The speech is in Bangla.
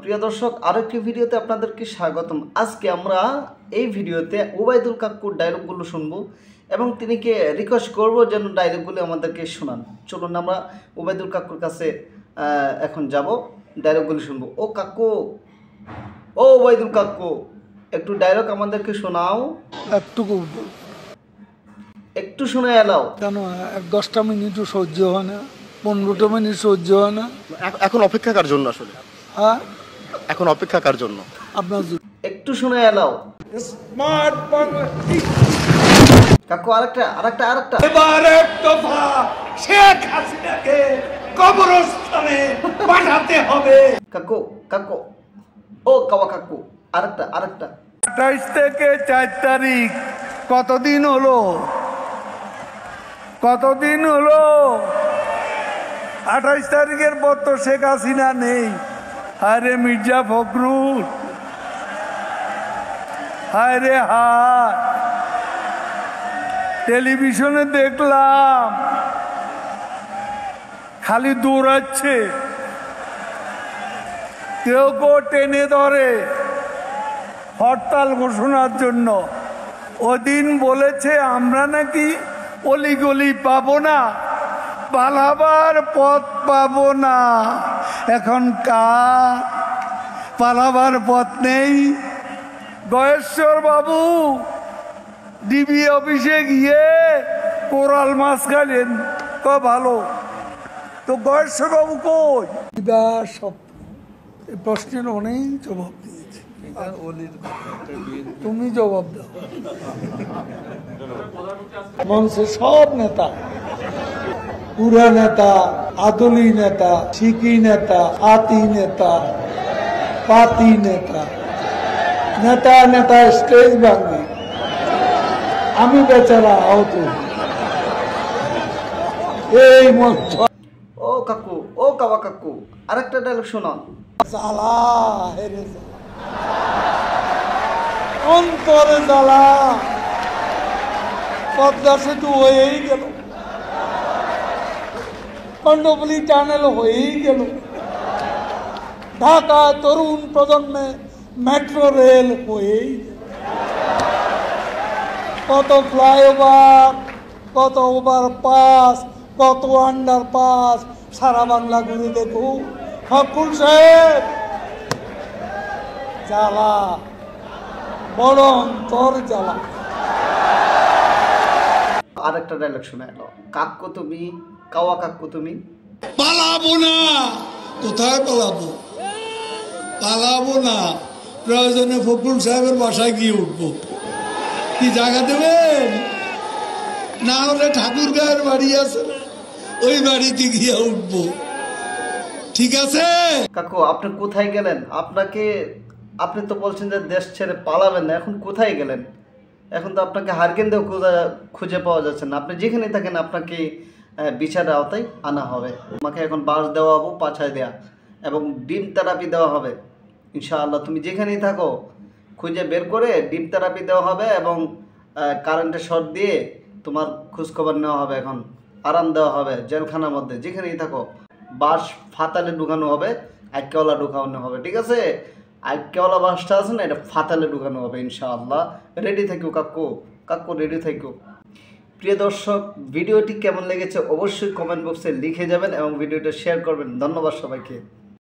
প্রিয় দর্শক, আরেকটি ভিডিওতে আপনাদেরকে স্বাগতম। আজকে আমরা এই ভিডিওতে ওবায়দুল কাকুর ডায়লগগুলো শুনবো এবং তিনিকে রিকোয়েস্ট করব যেন ডায়লগগুলো আমাদেরকে শোনান। চলুন আমরা ওবায়দুল কাকুর কাছে এখন যাব, ডায়লগগুলো শুনবো। ও কাকু, ও ওবায়দুল কাকু, একটু ডায়লগ আমাদেরকে শোনাও। একটু শুনে এলাও। কেন 10টা মিনিটও সহ্য হয় না, 15টা মিনিট সহ্য হয় না। এখন অপেক্ষা কার জন্য আসলে? হ্যাঁ, এখন অপেক্ষা কার জন্য? আপনার একটু শুনে এলাও। স্মার্ট বাংলা কাকু আরেকটা এবার এক দফা শেখ হাসিনাকে কবরস্থানে পাঠাতে হবে। কাকু, ও কাওয়া কাকু, আরেকটা 28 থেকে 4 তারিখ কতদিন হলো? 28 তারিখের পর তো শেখ হাসিনা নেই। আরে মির্জা ফখরুল, আরে হায়, টেলিভিশনে দেখলাম খালি দৌড়াচ্ছে, কেউ টেনে ধরে হরতাল ঘোষণার জন্য। ওদিন বলেছে আমরা নাকি অলিগলি পাবো না, পালাবার পথ পাবো না। এখন কার পালাবার পথ নেই? গয়েশ্বর বাবু ডিবি অফিসে গিয়ে কোরাল মাছ খাইলেন, ভালো তো। গয়েশ্বর বাবু কই? সব প্রশ্নের অনেক জবাব দিয়েছে, তুমি জবাব দাও। মঞ্চে সব নেতা, পুরা নেতা, আদলি নেতা, শিকি নেতা, আতি নেতা, পাতি নেতা, নেতা স্টেজ ভাঙি, আমি বেচারা আহত। এই মঞ্চ ও কাকু, ও কাওয়া কাকু, আরেকটা ডায়লগ শোনান। জ্বালা হেরে জ্বালা, অন্তরে জ্বালা। পদ্মা সেতু হয়েই গেল, কর্ণফুলী টানেল হয়েই গেল, ঢাকা তরুণ প্রজন্মে মেট্রো রেল হয়েই গেল, কত ফ্লাইওভার, কত ওভারপাস, কত আন্ডারপাস, সারা বাংলা ঘুরে দেখো। ফখরুল সাহেব জ্বালা, বড় অন্তর জ্বালা। আরেকটা ডায়লগ শোনা এলো। কাকু তুমি, কাওয়া কাকু তুমি। পালাবো না। কোথায় পালাবো না। প্রয়োজনে ফখরুল সাহেবের বাসায় গিয়ে উঠবো। কি জায়গা দেবেন? না হলে ঠাকুর গায়ের বাড়ি আছে, ওই বাড়িতে গিয়ে উঠবো। ঠিক আছে কাকু, আপনি কোথায় গেলেন? আপনি তো বলছেন যে দেশ ছেড়ে পালাবেন না, এখন কোথায় গেলেন? এখন তো আপনাকে হারকেন্দেও খুঁজে পাওয়া যাচ্ছে না। আপনি যেখানে থাকেন আপনাকে বিচারের আওতায় আনা হবে। আমাকে এখন বাস দেওয়া হবো, পাছায় দেয়া, এবং ডিম থেরাপি দেওয়া হবে ইনশাআল্লাহ। তুমি যেখানেই থাকো খুঁজে বের করে ডিম থেরাপি দেওয়া হবে এবং কারেন্টের শর্ট দিয়ে তোমার খোঁজখবর নেওয়া হবে। এখন আরাম দেওয়া হবে জেলখানার মধ্যে, যেখানেই থাকো। বাস ফাতালে ঢুকানো হবে, আইক্যওয়ালা ঢুকানো হবে, ঠিক আছে? আইক্যওয়ালা বাসটা আছে না, এটা ফাতালে ঢুকানো হবে ইনশাআল্লাহ। রেডি থাকো কাকু, রেডি থাকো। প্রিয় দর্শক, ভিডিওটি কেমন লেগেছে অবশ্যই কমেন্ট বক্সে লিখে যাবেন এবং ভিডিওটা শেয়ার করবেন। ধন্যবাদ সবাইকে।